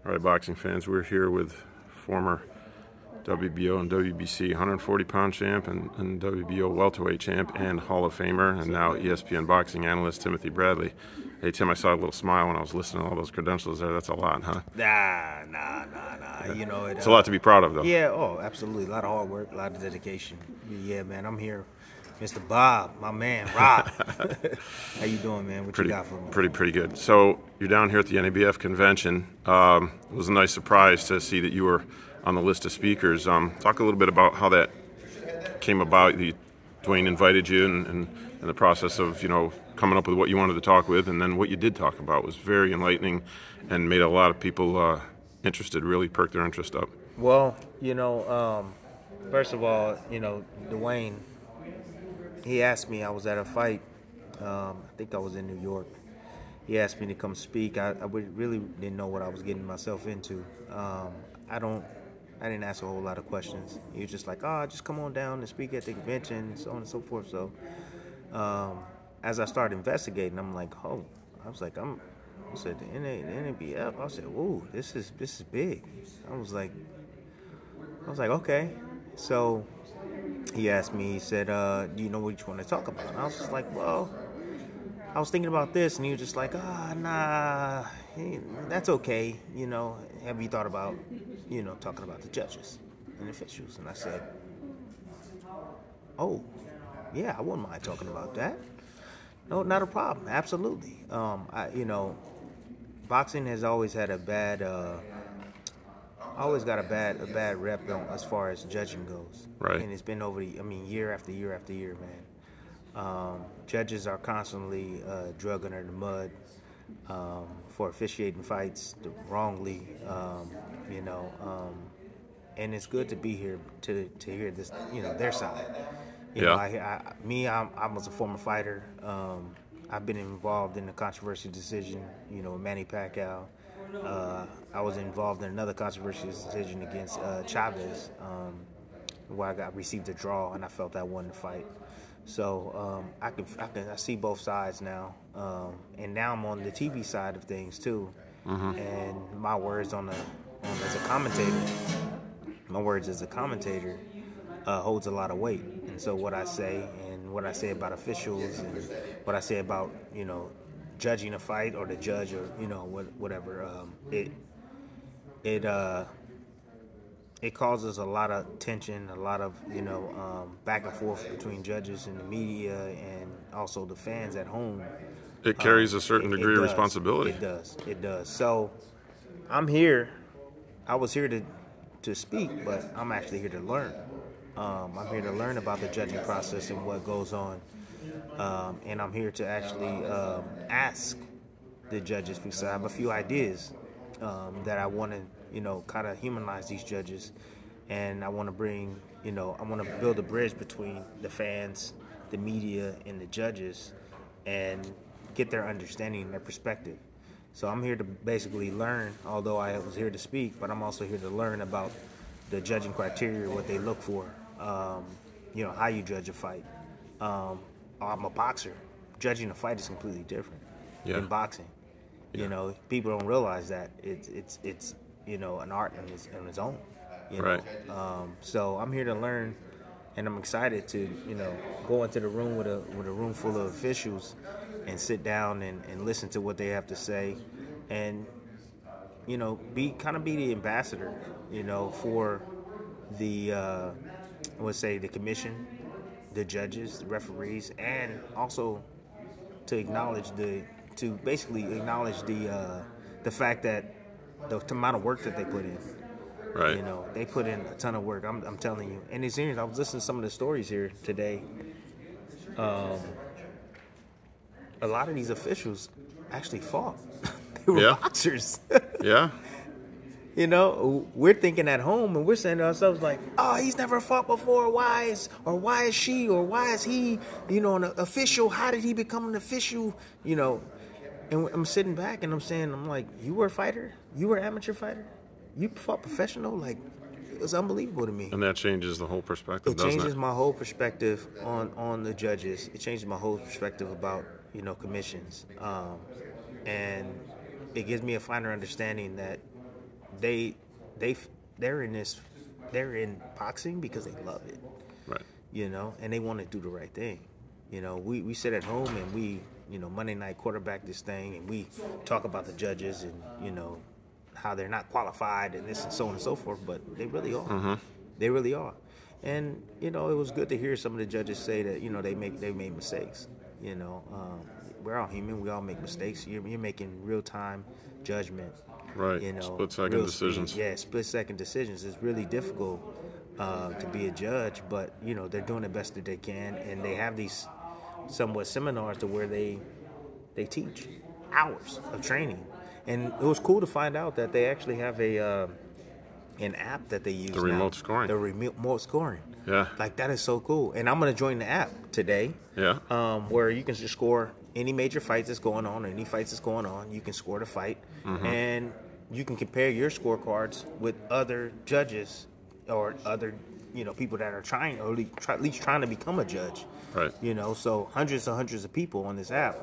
All right, boxing fans, we're here with former WBO and WBC 140-pound champ and WBO welterweight champ and Hall of Famer, and now ESPN boxing analyst Timothy Bradley. Hey, Tim, I saw a little smile when I was listening to all those credentials there. That's a lot, huh? Nah. Yeah. You know, It's a lot to be proud of, though. Yeah, absolutely. A lot of hard work, a lot of dedication. Yeah, man, I'm here. Mr. Bob, my man, Rob. How you doing, man? What you got for me? Pretty good. So you're down here at the NABF convention. It was a nice surprise to see that you were on the list of speakers. Talk a little bit about how that came about. Dwayne invited you, and the process of coming up with what you wanted to talk with, and then what you did talk about was very enlightening, and made a lot of people interested. Really perked their interest up. Well, first of all, Dwayne, he asked me. I was at a fight. I think I was in New York. He asked me to come speak. I really didn't know what I was getting myself into. I didn't ask a whole lot of questions. He was just like, just come on down and speak at the convention, so on and so forth. So as I started investigating, I'm like, I said, the NABF. I said, whoa, this is big. I was like, okay. So he asked me, he said, do you know what you want to talk about? And I was just like, well, I was thinking about this, and he was just like, nah, that's okay. Have you thought about, talking about the judges and officials? And I said, oh, yeah, I wouldn't mind talking about that. No, not a problem. Absolutely. Boxing has always had a bad rep as far as judging goes. Right. And it's been year after year after year, man. Judges are constantly drug under the mud for officiating fights wrongly, and it's good to be here to hear this, their side. I was a former fighter. I've been involved in a controversial decision, with Manny Pacquiao. I was involved in another controversial decision against Chavez, where I received a draw, and I felt I won the fight. So I see both sides now, and now I'm on the TV side of things too. Mm-hmm. And my words as a commentator holds a lot of weight. And so what I say about officials and what I say about judging a fight or the judge or whatever, it causes a lot of tension, a lot of back and forth between judges and the media and also the fans at home. It carries a certain degree of responsibility. It does. So I'm here. I was here to speak, but I'm actually here to learn. I'm here to learn about the judging process and what goes on. And I'm here to actually ask the judges, because I have a few ideas that I want to, kind of humanize these judges. And I want to bring, I want to build a bridge between the fans, the media, and the judges, and get their understanding and their perspective. So I'm here to basically learn, although I was here to speak, but I'm also here to learn about the judging criteria, what they look for, how you judge a fight. I'm a boxer. Judging a fight is completely different than boxing. Yeah. People don't realize that it's an art in its own. Right. So I'm here to learn, and I'm excited to go into the room with a room full of officials and sit down and listen to what they have to say, and be the ambassador for the the commission, the judges, the referees, and also to basically acknowledge the fact that the amount of work that they put in. Right. They put in a ton of work. I'm telling you. And it's serious. I was listening to some of the stories here today. A lot of these officials actually fought. They were boxers. Yeah. We're thinking at home, and we're saying to ourselves like, "Oh, he's never fought before. Why is she, or why is he, an official? How did he become an official? And I'm sitting back and I'm like, you were a fighter? You were an amateur fighter? You fought professional? Like, it was unbelievable to me. And that changes the whole perspective, doesn't it? It changes my whole perspective on the judges. It changes my whole perspective about, commissions. And it gives me a finer understanding that they they they're in this, they're in boxing because they love it, Right. and they want to do the right thing. We sit at home and we, Monday night quarterback this thing, and we talk about the judges and, how they're not qualified and this and so on and so forth, but they really are. Mm-hmm. They really are. And, it was good to hear some of the judges say that, they made mistakes. We're all human. We all make mistakes. You're making real-time judgment. Right. Split-second decisions. Yeah, split-second decisions. It's really difficult to be a judge, but, they're doing the best that they can, and they have these somewhat seminars to where they teach hours of training. And it was cool to find out that they actually have an app that they use The remote scoring. The remote scoring. Yeah. Like, that is so cool. And I'm going to join the app today. Yeah. Where you can just score any major fights that's going on, any fights that's going on. You can score the fight. Mm-hmm. And you can compare your scorecards with other judges or other, people that are trying, or at least trying to become a judge. Right. So hundreds of people on this app.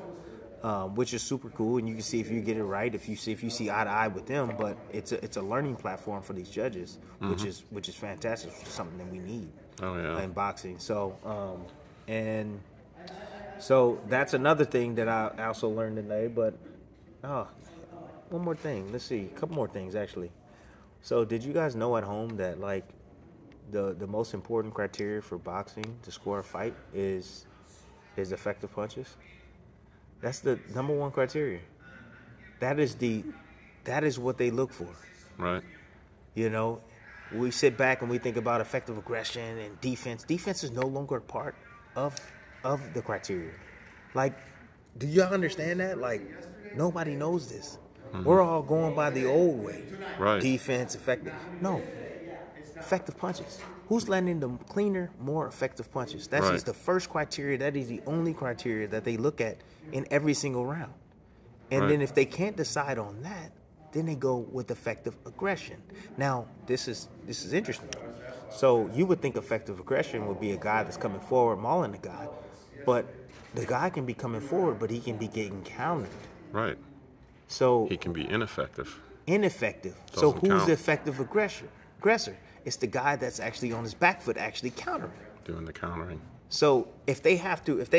Which is super cool, and you can see if you get it right, if you see eye to eye with them. But it's a learning platform for these judges, Mm-hmm. which is fantastic, which is something that we need in boxing. So so that's another thing that I also learned today. But one more thing. Let's see, a couple more things actually. So did you guys know at home that like the most important criteria for boxing to score a fight is effective punches? That's the number one criteria. That is what they look for. Right. We sit back and we think about effective aggression and defense. Defense is no longer a part of the criteria. Like, do y'all understand that? Like, nobody knows this. Mm-hmm. We're all going by the old way. Right. Defense, effective. No. Effective punches. Who's landing the cleaner, more effective punches? That is the first criteria. That is the only criteria that they look at in every single round. And then if they can't decide on that, then they go with effective aggression. Now, this is interesting. So you would think effective aggression would be a guy that's coming forward, mauling the guy. But the guy can be coming forward, but he can be getting countered. Right. So he can be ineffective. So who's the effective aggressor? It's the guy that's actually on his back foot, actually countering. Doing the countering. So if they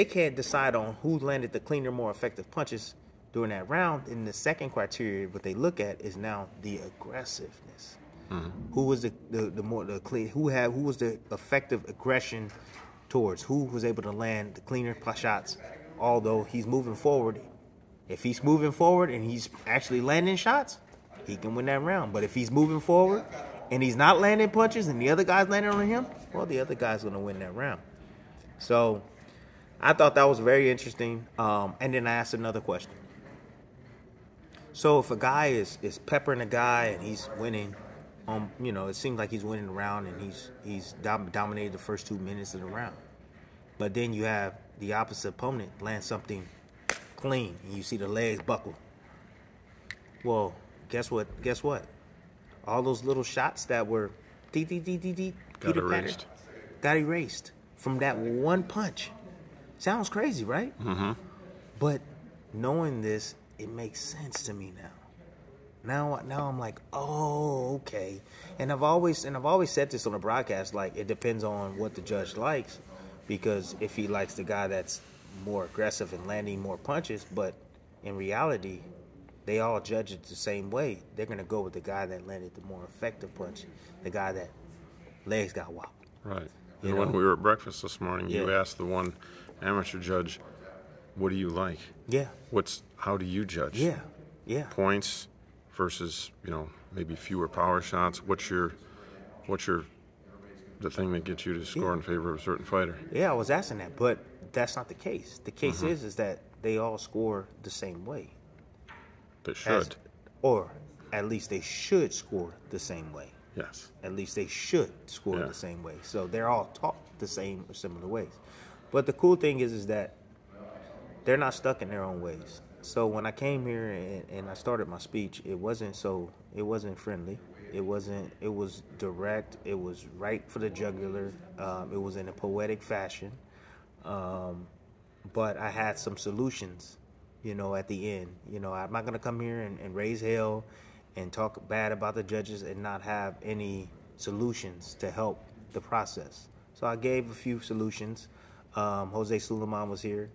can't decide on who landed the cleaner, more effective punches during that round, then the second criteria, what they look at is now the aggressiveness. Mm-hmm. Who was who was the effective aggression towards? Who was able to land the cleaner shots? Although he's moving forward, if he's moving forward and he's actually landing shots, he can win that round. But if he's moving forward and he's not landing punches and the other guy's landing on him, well, the other guy's going to win that round. So I thought that was very interesting. And then I asked another question. So if a guy is peppering a guy and he's winning, it seems like he's winning the round and he's dominated the first 2 minutes of the round. But then you have the opposite opponent land something clean and you see the legs buckle. Well, guess what? All those little shots that were got erased from that one punch. Sounds crazy, right? Mm-hmm. But knowing this, it makes sense to me now. Now I'm like, oh, okay. And I've always said this on the broadcast, like it depends on what the judge likes, because if he likes the guy that's more aggressive and landing more punches, but in reality, they all judge it the same way. They're going to go with the guy that landed the more effective punch, the guy that legs got whopped. Right. And when we were at breakfast this morning, you asked the one amateur judge, what do you like? Yeah. How do you judge? Yeah. Points versus, maybe fewer power shots. What's the thing that gets you to score in favor of a certain fighter? Yeah, I was asking that, but that's not the case. The case is that they all score the same way. They should. Or at least they should score the same way. Yes. At least they should score the same way. So they're all taught the same or similar ways. But the cool thing is that they're not stuck in their own ways. So when I came here and I started my speech, it wasn't friendly. It was direct. It was right for the jugular. It was in a poetic fashion. But I had some solutions, at the end. I'm not going to come here and raise hell and talk bad about the judges and not have any solutions to help the process. So I gave a few solutions. Jose Suleiman was here,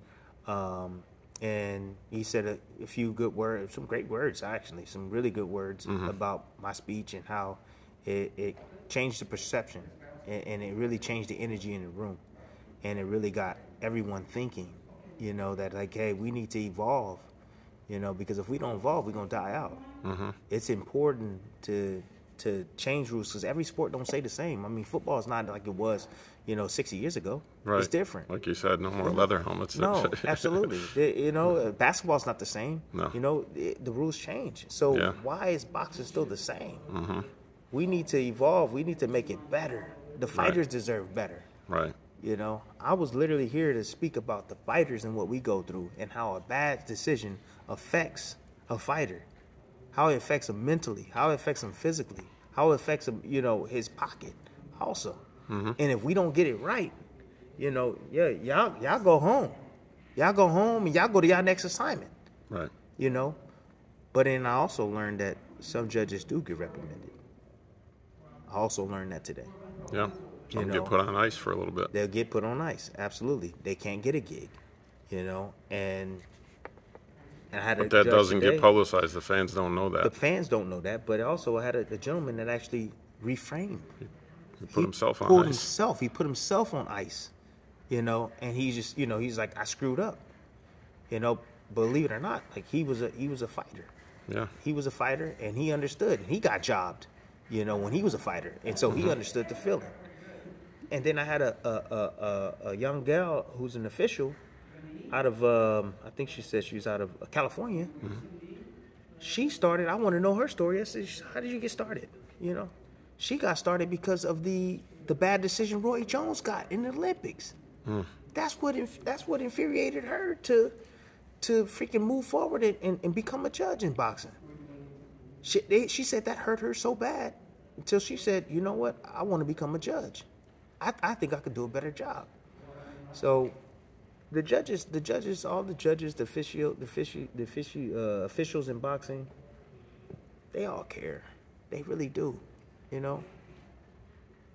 and he said a few good words, some great words actually, some really good words about my speech and how it changed the perception, and it really changed the energy in the room, and it really got everyone thinking, that like, hey, we need to evolve, because if we don't evolve, we're gonna die out. It's important to change rules because every sport don't stay the same. I mean, football is not like it was, 60 years ago. Right. It's different. Like you said, no more leather helmets. No, absolutely. Basketball's not the same. No. The rules change. So why is boxing still the same? We need to evolve. We need to make it better. The fighters deserve better. Right. I was literally here to speak about the fighters and what we go through and how a bad decision affects a fighter, how it affects him mentally, how it affects him physically, how it affects him, his pocket also. And if we don't get it right, y'all go home. Y'all go home and y'all go to y'all next assignment. Right. But then I also learned that some judges do get reprimanded. I also learned that today. Yeah. Some get put on ice for a little bit. They'll get put on ice. Absolutely. They can't get a gig, and I had but that doesn't get publicized. The fans don't know that. The fans don't know that. But also I had a gentleman that actually reframed. He put himself on ice. He put himself on ice, and he just, he's like, I screwed up. Believe it or not, like he was a fighter. Yeah. He was a fighter, and he understood. And he got jobbed, when he was a fighter. And so he understood the feeling. And then I had a young gal who's an official out of, I think she said she was out of California. She started, I want to know her story. I said, how did you get started? She got started because of the bad decision Roy Jones got in the Olympics. That's what infuriated her to freaking move forward and become a judge in boxing. She said that hurt her so bad until she said, you know what, I want to become a judge. I think I could do a better job. So the judges, all the judges, the officials in boxing, they all care. They really do.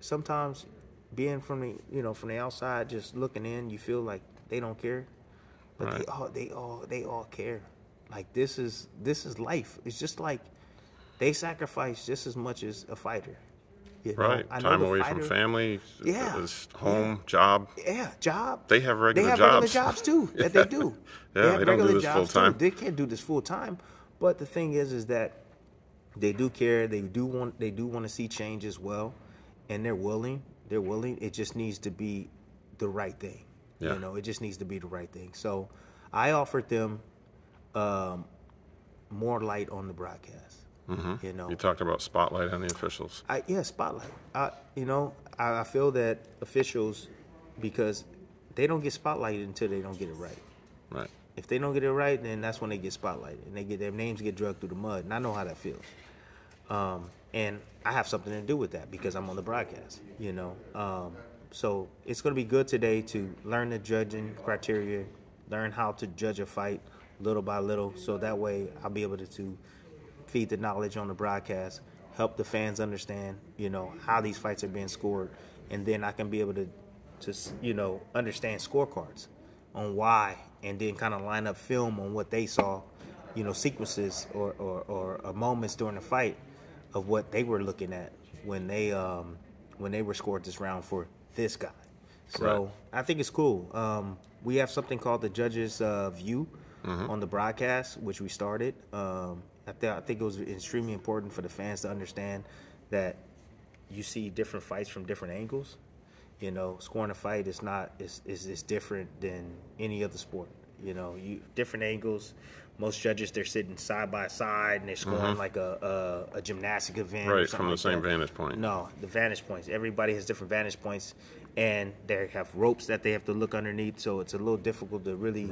Sometimes being from the outside, just looking in, you feel like they don't care, but they all care. Like this is life. It's just like they sacrifice just as much as a fighter. Right. Time away from family. Home, job. Yeah, job. They have regular jobs. They have regular jobs too that they do. They don't do this full time. They can't do this full time. But the thing is that they do care. They do want to see change as well, and they're willing. It just needs to be the right thing. Yeah. It just needs to be the right thing. So I offered them more light on the broadcast. You talked about spotlight on the officials. Spotlight. I feel that officials, because they don't get spotlighted until they don't get it right. Right. If they don't get it right, then that's when they get spotlighted and their names get dragged through the mud. And I know how that feels. And I have something to do with that because I'm on the broadcast. So it's going to be good today to learn the judging criteria, learn how to judge a fight little by little, so that way I'll be able to feed the knowledge on the broadcast, help the fans understand, how these fights are being scored, and then I can be able to understand scorecards on why, and then kind of line up film on what they saw, sequences or moments during the fight of what they were looking at when they were scored this round for this guy. So I think it's cool. We have something called the judges' view on the broadcast, which we started. I think it was extremely important for the fans to understand that you see different fights from different angles. Scoring a fight is different than any other sport. Different angles. Most judges, they're sitting side by side and they're scoring like a gymnastic event. Right, from the same vantage point. No, the vantage points. Everybody has different vantage points, and they have ropes that they have to look underneath. So it's a little difficult to really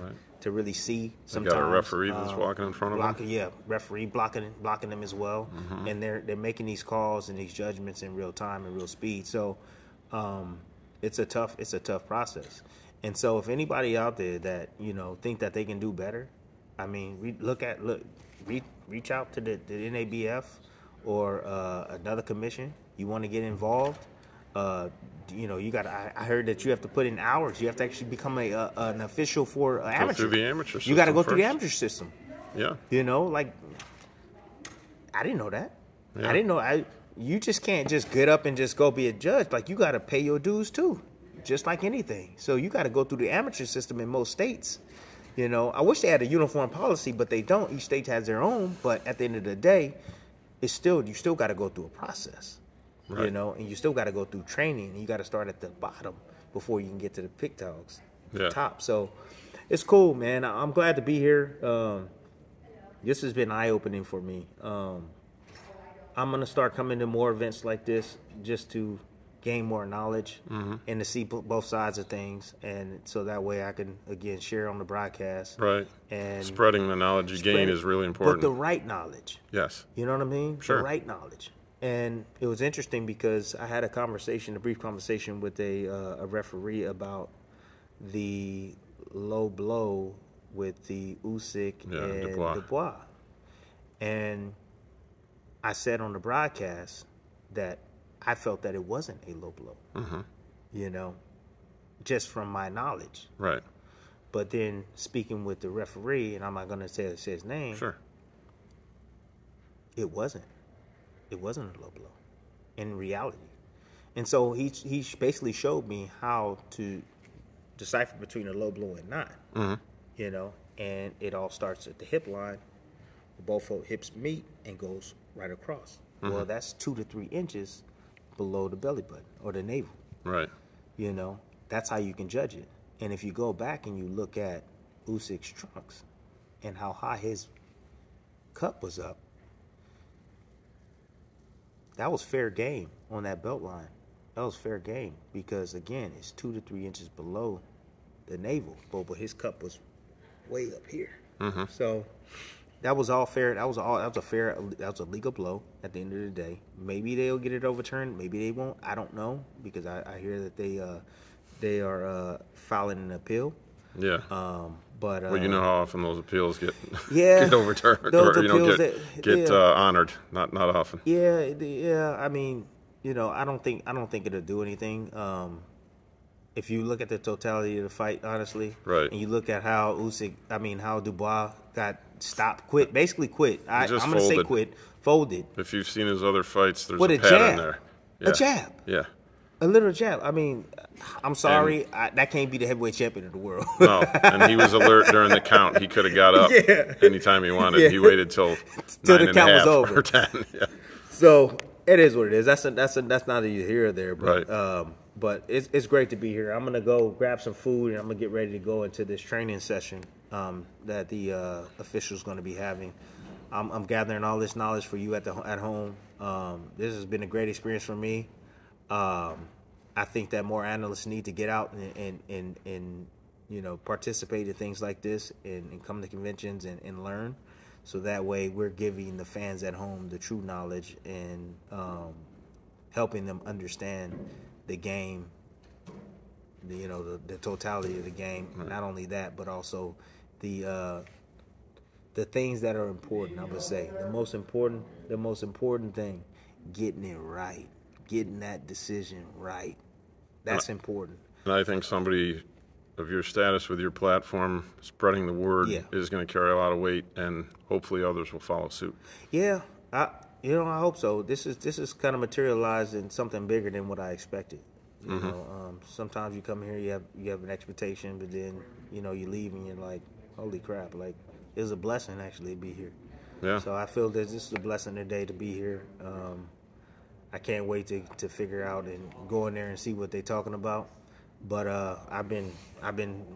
see. Sometimes they got a referee that's walking in front of them. Yeah, referee blocking them as well, and they're making these calls and these judgments in real time and real speed. So it's a tough process. And so if anybody out there that think that they can do better, I mean, read reach out to the NABF or another commission. You want to get involved. You got. I heard that you have to put in hours. You have to actually become an official for amateur. Go through the amateur system. You got to go first. through the amateur system. Yeah. I didn't know that. Yeah. I didn't know. You just can't just get up and just go be a judge. Like, you got to pay your dues too, just like anything. So you got to go through the amateur system in most states. I wish they had a uniform policy, but they don't. Each state has their own. But at the end of the day, you still got to go through a process. Right. And you still got to go through training. And you got to start at the bottom before you can get to the pick dogs, the top. So it's cool, man. I'm glad to be here. This has been eye-opening for me. I'm going to start coming to more events like this just to gain more knowledge and to see both sides of things. And so that way I can, again, share on the broadcast. Right. And spreading the knowledge you gain is really important. But the right knowledge. Yes. You know what I mean? Sure. The right knowledge. And it was interesting because I had a brief conversation with a referee about the low blow with the Usyk and Dubois. And I said on the broadcast that I felt that it wasn't a low blow, just from my knowledge. Right. But then speaking with the referee, and I'm not going to say his name. Sure. It wasn't. It wasn't a low blow in reality. And so he basically showed me how to decipher between a low blow and not, and it all starts at the hip line. Both hips meet and goes right across. Well, that's 2 to 3 inches below the belly button or the navel. Right. That's how you can judge it. And if you go back and you look at Usyk's trunks and how high his cup was up, that was fair game on that belt line. That was fair game because, again, it's 2 to 3 inches below the navel, but his cup was way up here. So that was all fair. That was a legal blow at the end of the day. Maybe they'll get it overturned. Maybe they won't. I don't know because I hear that they are filing an appeal. Yeah. But well, you know how often those appeals get get overturned those or appeals get honored. Not often. Yeah. I mean, I don't think it'll do anything. If you look at the totality of the fight, honestly, right, and you look at how how Dubois got stopped, basically quit. I'm going to say folded. If you've seen his other fights, there's a pattern there. Yeah. A jab. Yeah. A literal jab. I mean, I'm sorry, that can't be the heavyweight champion of the world. No, and he was alert during the count. He could have got up anytime he wanted. Yeah. He waited till the count was over. Or 10. Yeah. So it is what it is. That's neither here or there. But right. But it's great to be here. I'm gonna go grab some food and I'm gonna get ready to go into this training session that the official's gonna be having. I'm gathering all this knowledge for you at home. This has been a great experience for me. I think that more analysts need to get out and participate in things like this and come to conventions and learn. So that way we're giving the fans at home the true knowledge and helping them understand the game, the totality of the game. Right. Not only that, but also the things that are important. I would say the most important thing, getting it right, getting that decision right. That's important. And I think somebody of your status with your platform, spreading the word is going to carry a lot of weight, and hopefully others will follow suit. Yeah, I hope so. This is kind of materialized in something bigger than what I expected. You know, sometimes you come here, you have an expectation, but then you leave and you're like, holy crap! Like, it was a blessing actually to be here. Yeah. So I feel that this is a blessing today to be here. I can't wait to figure out and go in there and see what they're talking about. But I've been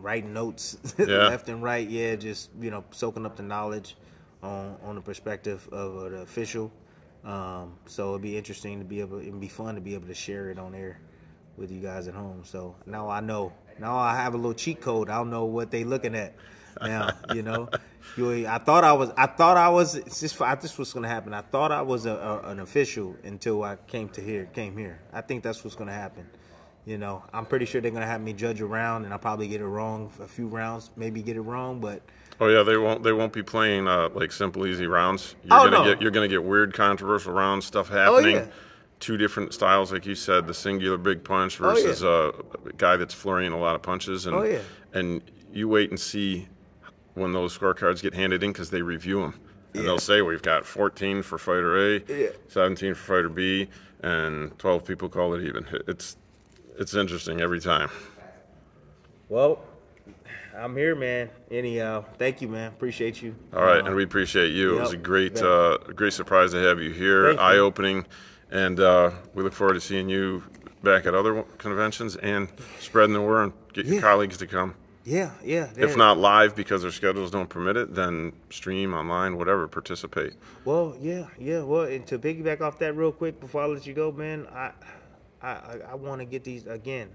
writing notes left and right. Yeah, just soaking up the knowledge on the perspective of the official. So it'd be interesting to be it'd be fun to be able to share it on air with you guys at home. So now I know. Now I have a little cheat code. I'll know what they looking at. Now I thought I was. This what's gonna happen. I thought I was an official until I came here. I think that's what's gonna happen. You know, I'm pretty sure they're gonna have me judge a round, and I'll probably get it wrong a few rounds, maybe get it wrong, but. Oh yeah, they won't be playing like simple easy rounds. No. You're gonna get weird controversial rounds, stuff Oh happening. yeah. Two different styles, like you said, the singular big punch Oh, yeah. versus a guy that's flurrying a lot of punches. And Oh, yeah. and you wait and see when those scorecards get handed in because they review them. And Yeah. they'll say we've got 14 for fighter A, Yeah. 17 for fighter B, and 12 people call it even. It's interesting every time. Well, I'm here, man. Anyhow, thank you, man. Appreciate you. All right, and we appreciate you. It was a great surprise to have you here. Eye-opening, and we look forward to seeing you back at other conventions and spreading the word. Get your colleagues to come. Yeah. If not live because their schedules don't permit it, then stream online, whatever. Participate. Well, yeah. Well, and to piggyback off that real quick before I let you go, man, I want to get these again.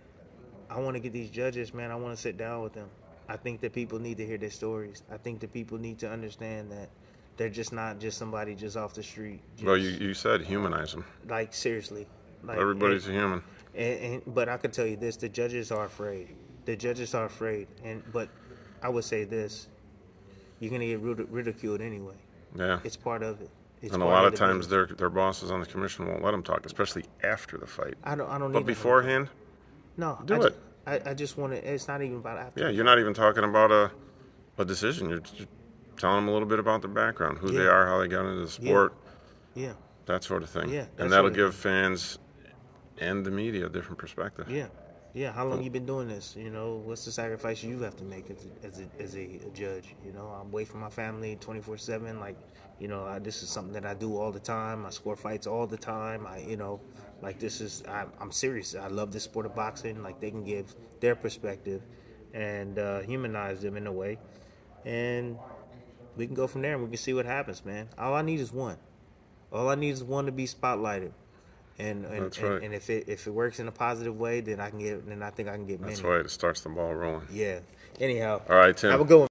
I want to get these judges, man. I want to sit down with them. I think that people need to hear their stories. I think that people need to understand that they're just not just somebody just off the street. Well, you said humanize them. Like, seriously. Like, Everybody's a human. But I can tell you this: the judges are afraid. The judges are afraid. But I would say this: you're gonna get ridiculed anyway. Yeah. It's part of it. And a lot of times their bosses on the commission won't let them talk, especially after the fight. I don't. But beforehand, do it. I just want to. It's not even about after. Yeah, you're not even talking about a decision. You're just telling them a little bit about their background, who they are, how they got into the sport, that sort of thing. Yeah, and that'll give fans and the media a different perspective. Yeah. How long you been doing this? You know, what's the sacrifice you have to make as a judge? You know, I'm away from my family 24/7. Like, you know, this is something that I do all the time. I score fights all the time. I'm serious. I love this sport of boxing. Like, they can give their perspective and humanize them in a way, and we can go from there and we can see what happens, man. All I need is one. All I need is one to be spotlighted. And That's right. And if it works in a positive way, then I think I can get many. That's right. It starts the ball rolling. Yeah. Anyhow. All right, Tim. Have a good one.